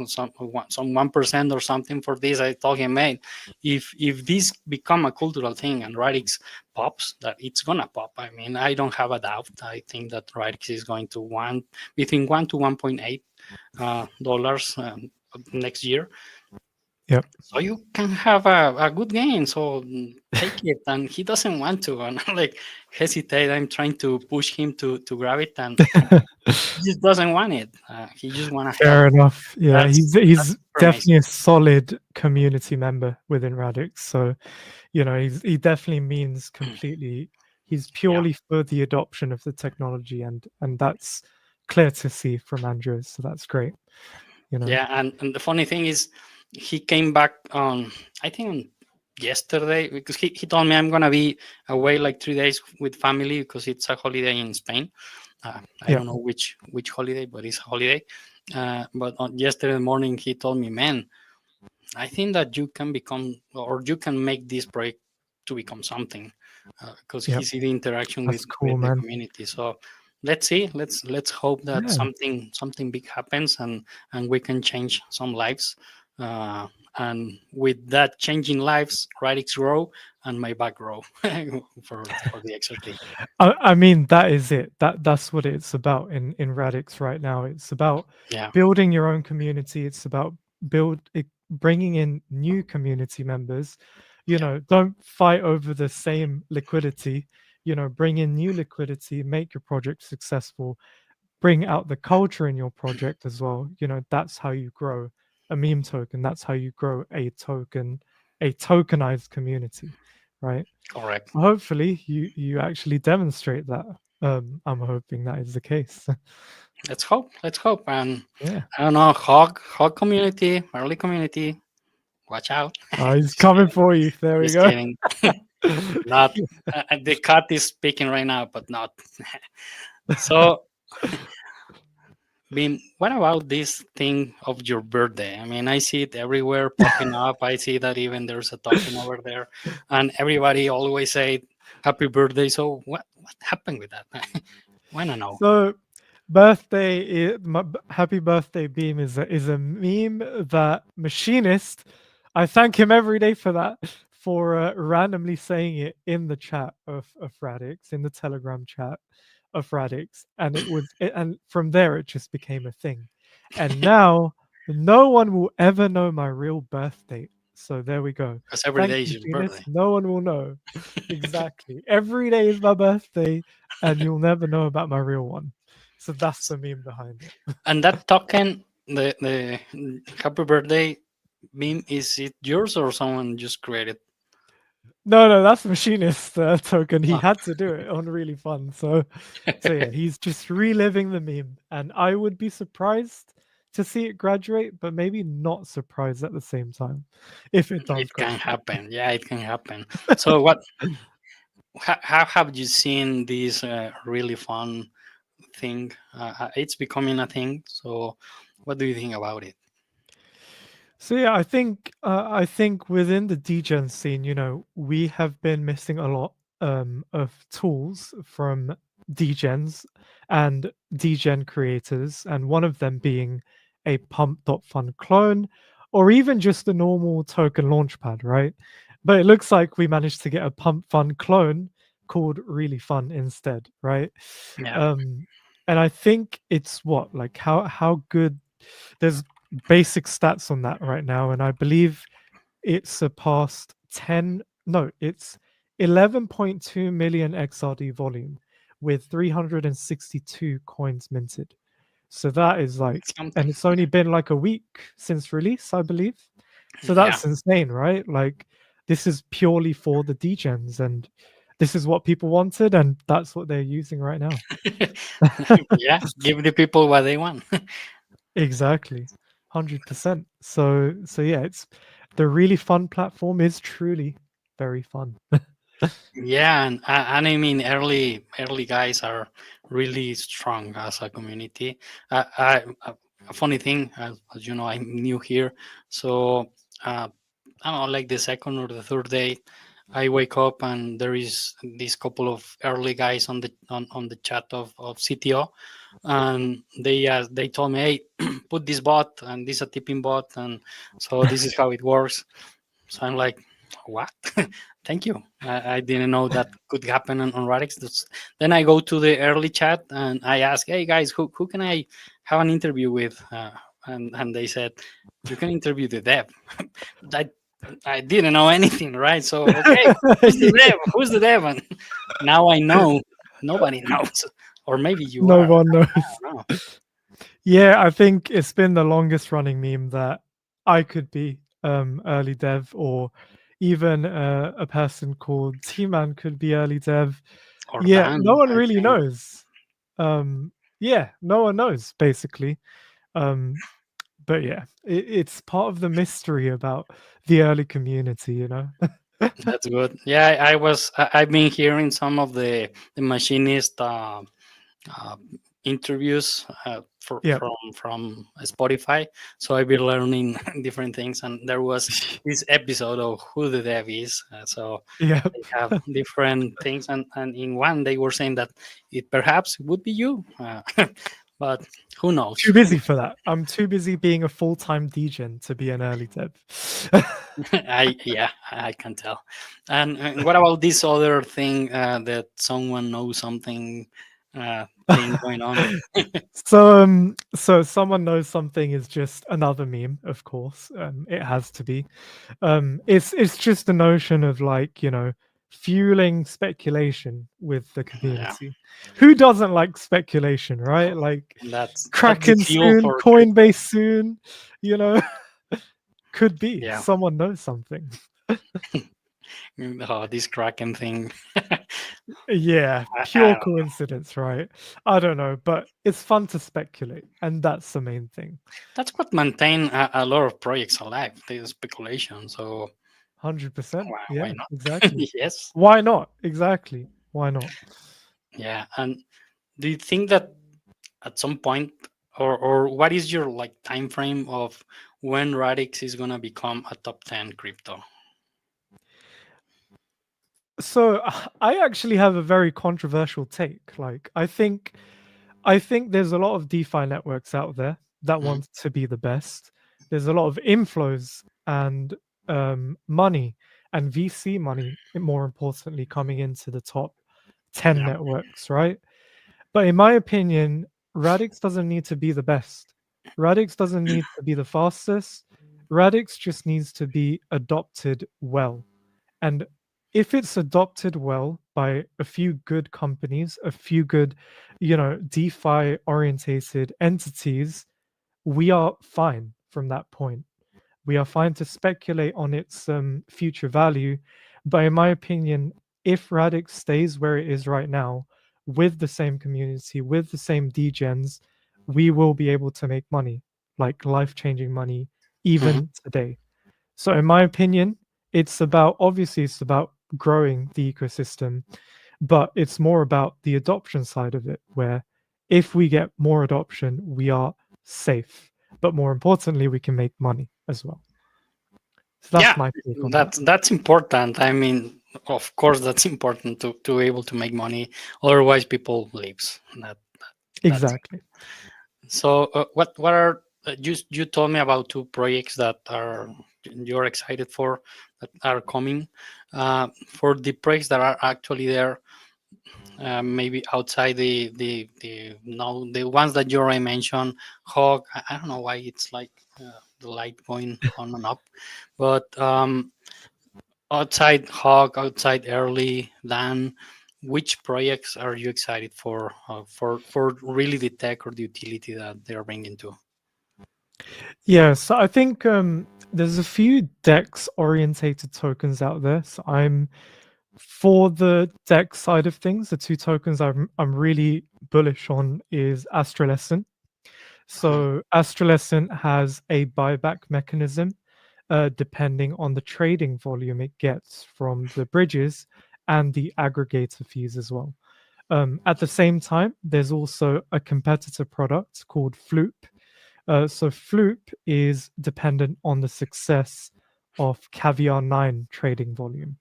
S1: Some 1% or something for this. I told him, mate, if this become a cultural thing and Radix pops, that it's gonna pop. I mean, I don't have a doubt. I think that Radix is going to want between 1 to 1.8 dollars next year.
S2: Yep.
S1: So you can have a good game. So take it. And he doesn't want to. And I'm like hesitate. I'm trying to push him to grab it, and he just doesn't want it. He just want to help.
S2: Fair enough. Yeah,
S1: That's
S2: he's
S1: super amazing.
S2: definitely a solid community member within Radix. So, he definitely means completely. He's
S1: Yeah.
S2: purely for the adoption of the technology, and that's clear to see from Andres. So that's great.
S1: Yeah, and the funny thing is, he came back on, I think, on yesterday, because he told me I'm gonna be away like 3 days with family because it's a holiday in Spain. I
S2: Yeah.
S1: don't know which holiday, but it's a holiday. But on yesterday morning, he told me, man, I think that you can become, or you can make this project to become something, because
S2: Yeah.
S1: he see the interaction
S2: That's
S1: with
S2: cool,
S1: the
S2: man.
S1: community. So let's see, let's hope that
S2: Yeah.
S1: something big happens, and we can change some lives. And with that changing lives, Radix grow and my back grow for the XRD.
S2: I mean, that is it. That's what it's about in Radix right now. It's about
S1: Yeah,
S2: building your own community. It's about bringing in new community members.
S1: yeah,
S2: Don't fight over the same liquidity. Bring in new liquidity, make your project successful, bring out the culture in your project as well. That's how you grow a meme token. That's how you grow a tokenized community, right?
S1: correct.
S2: Hopefully you actually demonstrate that. I'm hoping that is the case.
S1: Let's hope. Let's hope. And
S2: Yeah.
S1: I don't know, hog community, early community. Watch out.
S2: Oh, he's
S1: Just
S2: coming
S1: kidding.
S2: for you. There we
S1: Just
S2: go.
S1: kidding. Not the cat is speaking right now, but not. So, Bim, what about this thing of your birthday? I mean, I see it everywhere popping up. I see that even there's a token over there, and everybody always say happy birthday. So what happened with that? Wanna know?
S2: So happy birthday beam is a meme that Machinist, I thank him every day for that, for randomly saying it in the chat of Radix, in the Telegram chat of Radix, and from there it just became a thing. And now no one will ever know my real birth date. So there we go.
S1: Because every
S2: Thanks,
S1: day is your
S2: Machinist.
S1: birthday.
S2: No one will know. Exactly. Every day is my birthday, and you'll never know about my real one. So that's the meme behind it.
S1: And that token, the happy birthday meme, is it yours or someone just created?
S2: No, that's Machinist token. He
S1: Oh.
S2: had to do it on Really Fun. So yeah, he's just reliving the meme, and I would be surprised to see it graduate, but maybe not surprised at the same time if it does
S1: It can
S2: graduate.
S1: happen. Yeah, it can happen. So how have you seen this really fun thing? It's becoming a thing. So what do you think about it?
S2: So yeah, I think within the degen scene, we have been missing a lot of tools from degens and degen creators, and one of them being a pump.fun clone, or even just a normal token launchpad, right? But it looks like we managed to get a pump fun clone called Really Fun instead, right?
S1: Yeah,
S2: Um, and I think it's what, like, how good. There's basic stats on that right now, and I believe it surpassed 10, no, it's 11.2 million XRD volume with 362 coins minted. So that is like, and
S1: something.
S2: it's only been like a week since release, I believe. So
S1: Yeah.
S2: that's insane, right? Like, this is purely for the degens, and this is what people wanted, and that's what they're using right now.
S1: Yeah, give the people what they want.
S2: Exactly. 100%. So yeah, it's the Really Fun platform is truly very fun.
S1: Yeah, and I mean, early guys are really strong as a community. A funny thing, as you know, I'm new here, so I don't know, like the second or the third day, I wake up and there is this couple of early guys on the chat of CTO, and they told me, hey, put this bot and this is a tipping bot, and so this is how it works. So I'm like, what? Thank you. I didn't know that could happen on Radix. Then I go to the early chat and I ask, hey guys, who can I have an interview with? And they said, you can interview the dev. I, I didn't know anything, right? So, okay, who's the
S2: Yeah,
S1: dev? Who's the dev? And now I know nobody knows. Or maybe you
S2: no
S1: are.
S2: one knows.
S1: I don't know.
S2: Yeah, I think it's been the longest running meme that I could be early dev, or even a person called T-Man could be early dev.
S1: Or
S2: Yeah,
S1: Dan,
S2: no one
S1: I
S2: really
S1: think.
S2: knows. Yeah, no one knows basically. Um, but yeah, it's part of the mystery about the early community, you know.
S1: That's good. Yeah, I've been hearing some of the machinist uh, interviews
S2: Yeah,
S1: from Spotify. So I've been learning different things, and there was this episode of who the dev is. So
S2: yeah.
S1: they have different things, and in one they were saying that it perhaps would be you, but who knows?
S2: Too busy for that. I'm too busy being a full-time degen to be an early dev.
S1: I can tell. And what about this other thing that someone knows something thing going on?
S2: So someone knows something is just another meme, of course. It has to be. It's just the notion of, like, fueling speculation with the
S1: Yeah,
S2: community. Who doesn't like speculation, right? Like,
S1: that's the
S2: Kraken
S1: fuel
S2: soon,
S1: for crypto.
S2: Coinbase soon, you know. Could be
S1: Yeah.
S2: someone knows something.
S1: Oh, this Kraken thing.
S2: Yeah,
S1: I
S2: pure
S1: don't know.
S2: coincidence, right? I don't know, but it's fun to speculate, and that's the main thing.
S1: That's what maintain a lot of projects alive. The speculation. So
S2: 100%.
S1: why
S2: Yeah,
S1: not?
S2: exactly.
S1: Yes.
S2: Why not? Exactly. Why not?
S1: Yeah. And do you think that at some point, or what is your like time frame of when Radix is gonna become a top 10 crypto?
S2: So I actually have a very controversial take. Like, I think there's a lot of DeFi networks out there that
S1: Mhm.
S2: want to be the best. There's a lot of inflows and money and VC money, more importantly, coming into the top 10
S1: Yeah.
S2: networks, right? But in my opinion, Radix doesn't need to be the best. Radix doesn't need to be the fastest. Radix just needs to be adopted well. And if it's adopted well by a few good companies, a few good, DeFi orientated entities, we are fine from that point. We are fine to speculate on its future value. But in my opinion, if Radix stays where it is right now, with the same community, with the same degens, we will be able to make money, like life changing money,
S1: Mhm.
S2: even today. So, in my opinion, it's about growing the ecosystem, but it's more about the adoption side of it, where if we get more adoption, we are safe. But more importantly, we can make money as well. So that's
S1: Yeah,
S2: my take on that.
S1: that's important. I mean, of course, that's important to able to make money. Otherwise, people leaves. That's
S2: Exactly.
S1: so. What are you told me about two projects that are you're excited for that are coming. For the projects that are actually there, maybe outside the no the ones that you already mentioned, Hog. I don't know why it's like the light going on and up, but outside Hog, outside Early, Dan, which projects are you excited for really the tech or the utility that they're bringing to?
S2: Yeah, so I think there's a few DEX orientated tokens out there. So I'm for the DEX side of things. The two tokens I'm really bullish on is Astralescent.
S1: Mhm.
S2: So Astralescent has a buyback mechanism depending on the trading volume it gets from the bridges and the aggregator fees as well. At the same time, there's also a competitor product called Floop. So Floop is dependent on the success of Caviar 9 trading volume.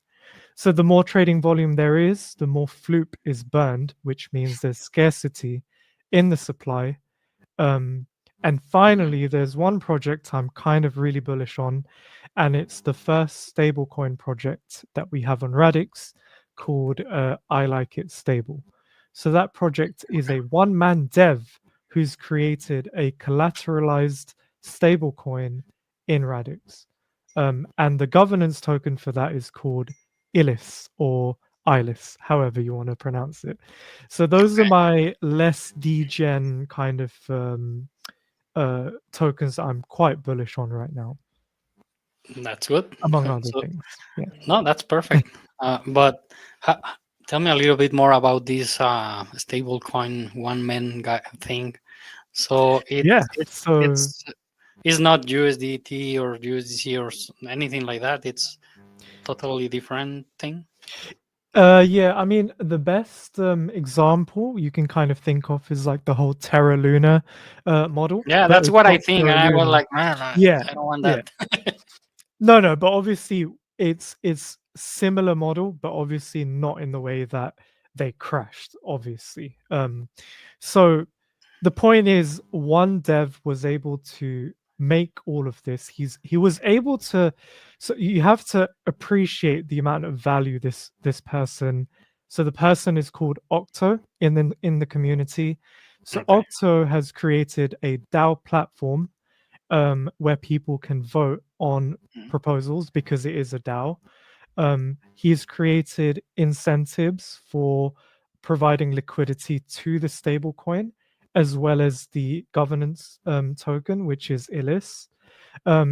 S2: So the more trading volume there is, the more floop is burned, which means there's scarcity in the supply. And finally, there's one project I'm kind of really bullish on, and it's the first stablecoin project that we have on Radix called I Like It Stable. So that project is a one-man dev who's created a collateralized stablecoin in Radix. And the governance token for that is called ILIS or ILIS, however you want to pronounce it. So those are my less degen kind of tokens that I'm quite bullish on right now,
S1: That's good.
S2: among other
S1: So
S2: things. Yeah.
S1: no, that's perfect. But tell me a little bit more about this stablecoin one man guy thing. So
S2: Yeah.
S1: it's
S2: So
S1: it's not USDT or USDC or anything like that. It's totally different thing.
S2: yeah, I mean the best example you can kind of think of is like the whole Terra Luna model,
S1: Yeah,
S2: but
S1: that's
S2: it's
S1: what I
S2: not
S1: think,
S2: Terra
S1: and I was
S2: Luna.
S1: like, man,
S2: Yeah,
S1: I don't want
S2: yeah.
S1: that.
S2: No, but obviously it's similar model, but obviously not in the way that they crashed, obviously. So the point is one dev was able to make all of this. He was able to, so you have to appreciate the amount of value this person. So the person is called Octo in the community. So
S1: Okay.
S2: Octo has created a DAO platform where people can vote on
S1: Mhm.
S2: proposals because it is a DAO. He's created incentives for providing liquidity to the stablecoin, as well as the governance token, which is ILIS.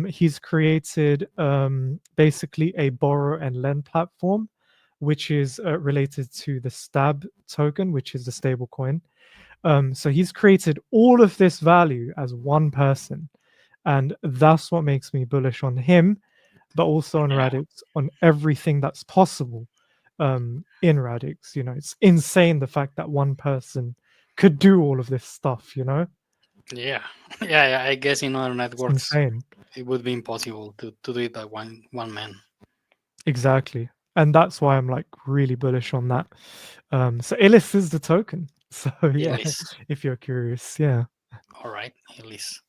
S2: He's created basically a borrow and lend platform, which is related to the STAB token, which is the stablecoin. So he's created all of this value as one person. And that's what makes me bullish on him, but also on
S1: Yeah,
S2: Radix, on everything that's possible in Radix. You know, it's insane the fact that one person could do all of this stuff, you know?
S1: yeah, yeah. I guess in other
S2: It's
S1: networks
S2: insane.
S1: it would be impossible to do it by one man.
S2: Exactly. And that's why I'm like really bullish on that. So Illis is the token. So yeah,
S1: Elise.
S2: if you're curious, yeah.
S1: All right, Elise.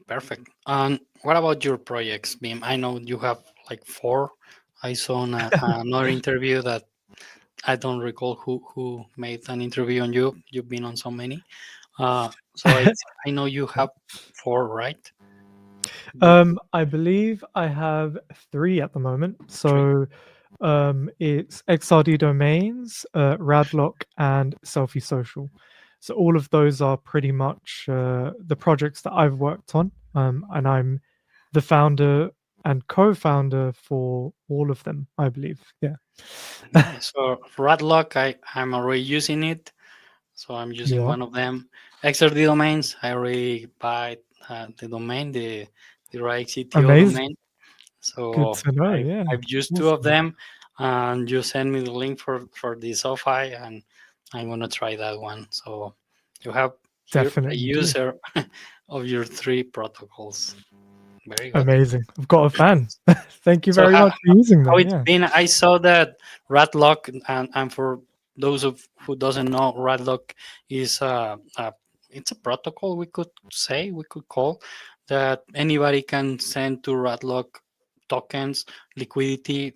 S1: Perfect. And what about your projects, Beam? I know you have like four. I saw on another interview that I don't recall who made an interview on you. You've been on so many. So I know you have four, right? You
S2: I believe I have three at the moment.
S1: three.
S2: So it's XRD domains, RadLock, and Selfie Social. So all of those are pretty much the projects that I've worked on, and I'm the founder and co-founder for all of them, I believe. Yeah.
S1: Nice. So RadLock, I'm already using it. So I'm using
S2: Yeah.
S1: one of them. XRD domains, I already buy the domain, the RadixCTO
S2: Amazing.
S1: domain.
S2: Good
S1: So
S2: to know. Yeah.
S1: I've used two of
S2: Awesome.
S1: them, and you send me the link for the Selfi, and I'm gonna try that one. So you have here a
S2: Definitely do.
S1: user of your three protocols. Very good.
S2: Amazing. I've got a fan. Thank you
S1: So
S2: very much for using
S1: how
S2: them.
S1: it's
S2: Yeah.
S1: been? I saw that Radlock, and for those of who doesn't know, Radlock is it's a protocol we could call that anybody can send to Radlock tokens, liquidity,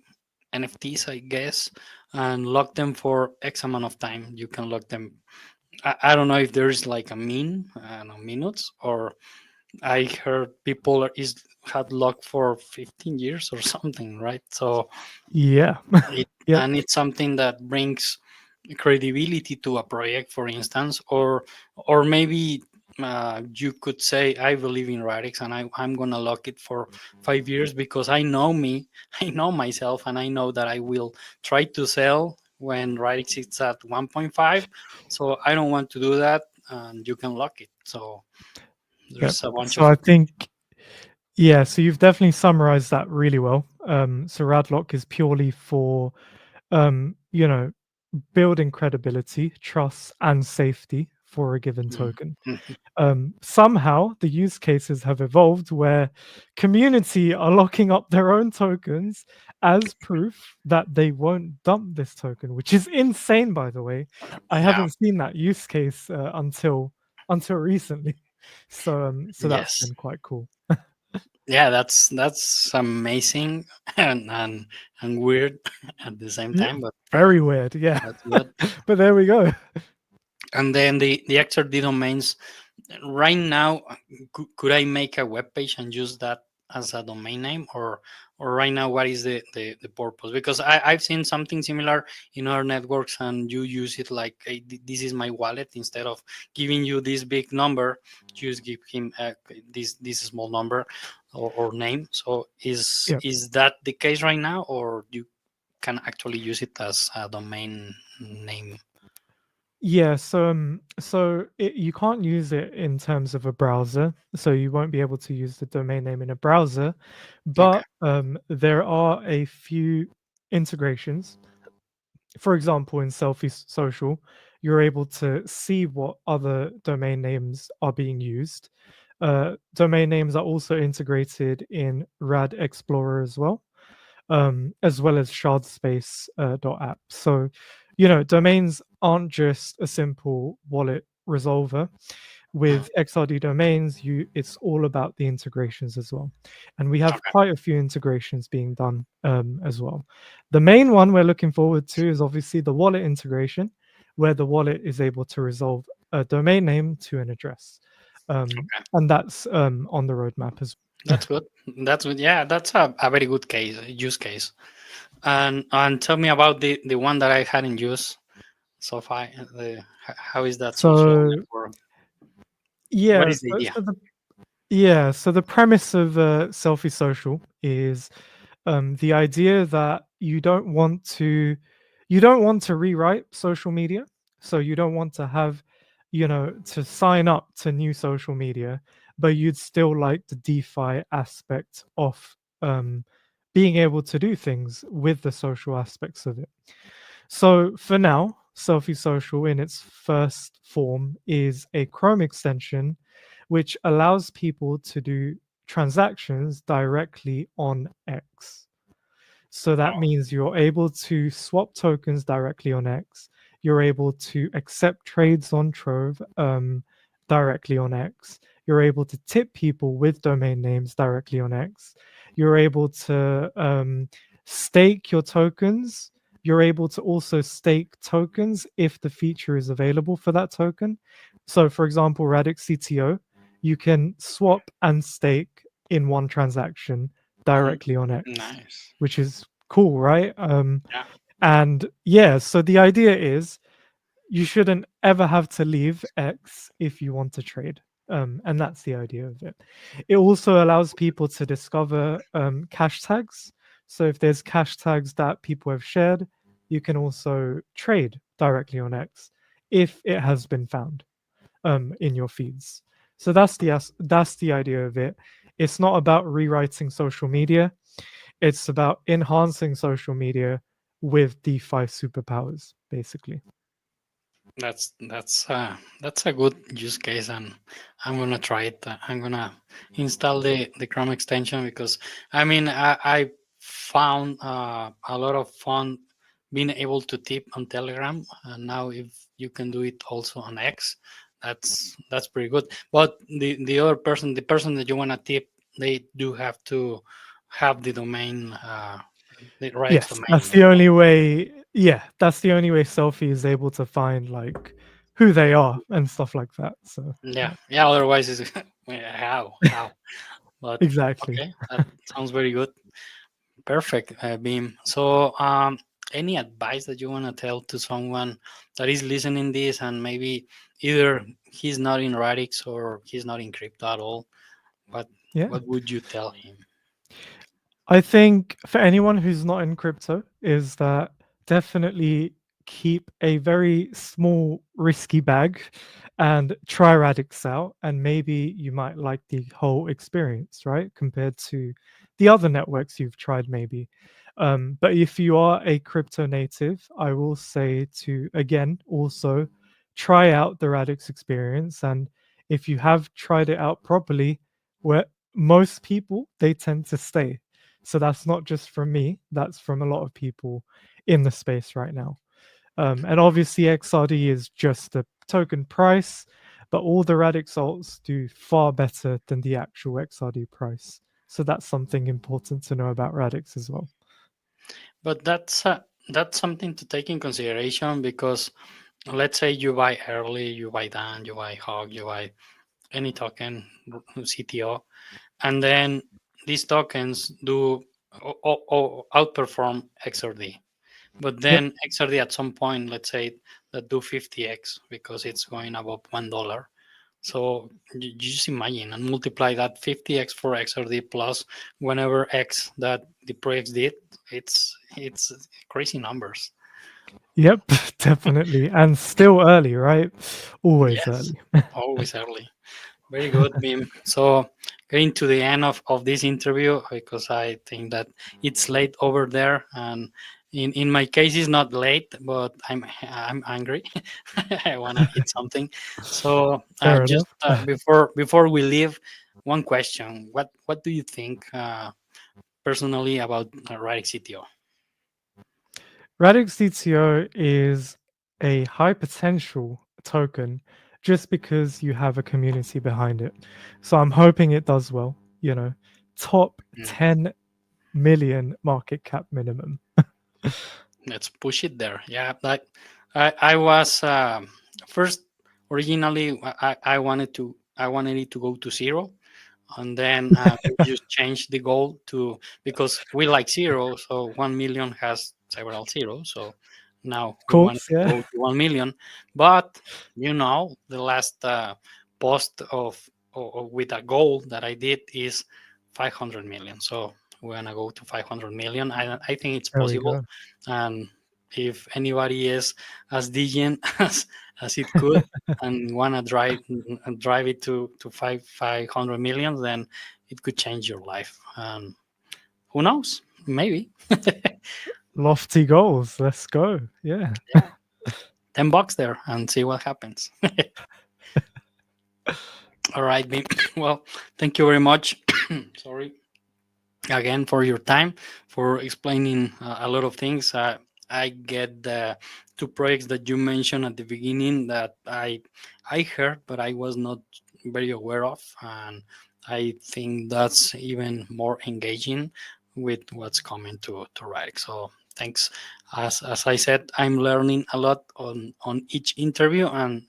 S1: NFTs, I guess, and lock them for X amount of time. You can lock them. I don't know if there's like a I don't know, minutes, or I heard people had locked for 15 years or something, right? So
S2: Yeah. Yep.
S1: it's something that brings credibility to a project, for instance, or maybe you could say, I believe in Radix, and I'm gonna lock it for 5 years because I know me, I know myself, and I know that I will try to sell when Radix is at 1.5. So I don't want to do that, and you can lock it. So
S2: Yep.
S1: there's a bunch
S2: So
S1: of
S2: I think, yeah, so you've definitely summarized that really well. So Radlock is purely for, you know, building credibility, trust, and safety for a given
S1: Mm.
S2: token.
S1: Mhm.
S2: Somehow the use cases have evolved where community are locking up their own tokens as proof that they won't dump this token, which is insane, by the way. I
S1: Yeah.
S2: haven't seen that use case until recently. So that's
S1: Yes.
S2: been quite cool.
S1: Yeah, that's amazing and weird at the same
S2: Yeah,
S1: time, but
S2: very weird. Yeah,
S1: that's good.
S2: but there we go.
S1: And then the XRD domains. Right now, could I make a web page and use that as a domain name, or right now, what is the purpose? Because I've seen something similar in other networks, and you use it like, hey, this is my wallet. Instead of giving you this big number, you just give him this small number or name. So
S2: Yeah.
S1: is that the case right now, or you can actually use it as a domain name?
S2: Yeah, you can't use it in terms of a browser, so you won't be able to use the domain name in a browser.
S1: Okay.
S2: But there are a few integrations. For example, in Selfie Social, you're able to see what other domain names are being used. Domain names are also integrated in Rad Explorer as well as ShardSpace.app. So, domains aren't just a simple wallet resolver. With XRD domains, it's all about the integrations as well, and we have
S1: Okay.
S2: quite a few integrations being done as well. The main one we're looking forward to is obviously the wallet integration, where the wallet is able to resolve a domain name to an address, and that's on the roadmap as well.
S1: That's good. That's good. Yeah, that's a very good case use case. And tell me about the one that I hadn't used so far. How is that social
S2: So
S1: network? What
S2: yeah,
S1: is the idea?
S2: so the premise of Selfie Social is the idea that you don't want to rewrite social media, so you don't want to have to sign up to new social media, but you'd still like the DeFi aspect of being able to do things with the social aspects of it. So for now, Selfie Social in its first form is a Chrome extension which allows people to do transactions directly on X. So that
S1: Oh,
S2: means you're able to swap tokens directly on X. You're able to accept trades on Trove directly on X. You're able to tip people with domain names directly on X. You're able to stake your tokens. You're able to also stake tokens if the feature is available for that token. So, for example, Radix CTO, you can swap and stake in one transaction directly on X,
S1: nice.
S2: which is cool, right?
S1: Yeah.
S2: And yeah, so the idea is you shouldn't ever have to leave X if you want to trade. And that's the idea of it. It also allows people to discover cache tags. So if there's cache tags that people have shared, you can also trade directly on X if it has been found in your feeds. So that's the idea of it. It's not about rewriting social media. It's about enhancing social media with DeFi superpowers, basically.
S1: That's a good use case, and I'm gonna try it. I'm gonna install the Chrome extension because I mean I found a lot of fun being able to tip on Telegram, and now if you can do it also on X, that's pretty good. But the other person, the person that you wanna tip, they do have to have the domain, the Radix
S2: Yes,
S1: domain.
S2: that's the only way. Yeah, that's the only way Selfie is able to find like who they are and stuff like that. So
S1: Yeah,
S2: yeah,
S1: yeah. Otherwise, it's how? But
S2: exactly.
S1: okay, that sounds very good. Perfect, Beam. So, any advice that you want to tell to someone that is listening this and maybe either he's not in Radix or he's not in crypto at all? What
S2: Yeah.
S1: what would you tell him?
S2: I think for anyone who's not in crypto, is that definitely keep a very small, risky bag and try Radix out. And maybe you might like the whole experience, right? Compared to the other networks you've tried, maybe. But if you are a crypto native, I will say to, again, also try out the Radix experience. And if you have tried it out properly, where most people, they tend to stay. So that's not just from me, that's from a lot of people in the space right now. And obviously XRD is just a token price, but all the Radix alts do far better than the actual XRD price. So that's something important to know about Radix as well.
S1: But that's something to take in consideration, because let's say you buy early, you buy Dan, you buy Hog, you buy any token, CTO, and then these tokens do outperform XRD. But
S2: Yep.
S1: then XRD at some point, let's say that do 50x because it's going above $1. So you just imagine and multiply that 50x for XRD plus whenever X that the projects did. It's crazy numbers.
S2: Yep, definitely. And still early, right? Always
S1: Yes,
S2: early.
S1: always early. Very good, Bim. So getting to the end of this interview, because I think that it's late over there, and in my case it's not late, but I'm angry. I wanna eat something. So
S2: Fair
S1: just
S2: enough.
S1: before we leave, one question: what do you think personally about Radix CTO?
S2: Radix DTO is a high potential token just because you have a community behind it. So I'm hoping it does well, top
S1: Mm,
S2: 10 million market cap minimum.
S1: let's push it there. Yeah, like I was first originally I wanted it to go to zero, and then we just changed the goal to, because we like zero, so 1 million has several zeros, so now
S2: Of
S1: we want
S2: course,
S1: to
S2: yeah.
S1: go to 1 million. But the last post with a goal that I did is 500 million, so we're gonna go to 500 million. I think it's
S2: There we
S1: possible,
S2: go.
S1: and if anybody is as degen as it could and want to drive it to 500 million, then it could change your life. Who knows? Maybe.
S2: Lofty goals. Let's go. Yeah.
S1: Yeah, $10 there and see what happens. All right, well, thank you very much. Sorry again for your time, for explaining a lot of things. I get the two projects that you mentioned at the beginning that I heard, but I was not very aware of, and I think that's even more engaging with what's coming to Radix. So thanks. As I said, I'm learning a lot on each interview, and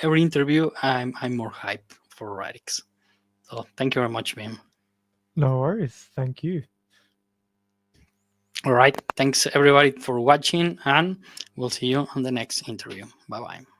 S1: every interview I'm more hyped for Radix. So thank you very much, Vim.
S2: No worries. Thank you.
S1: All right. Thanks everybody for watching, and we'll see you on the next interview. Bye bye.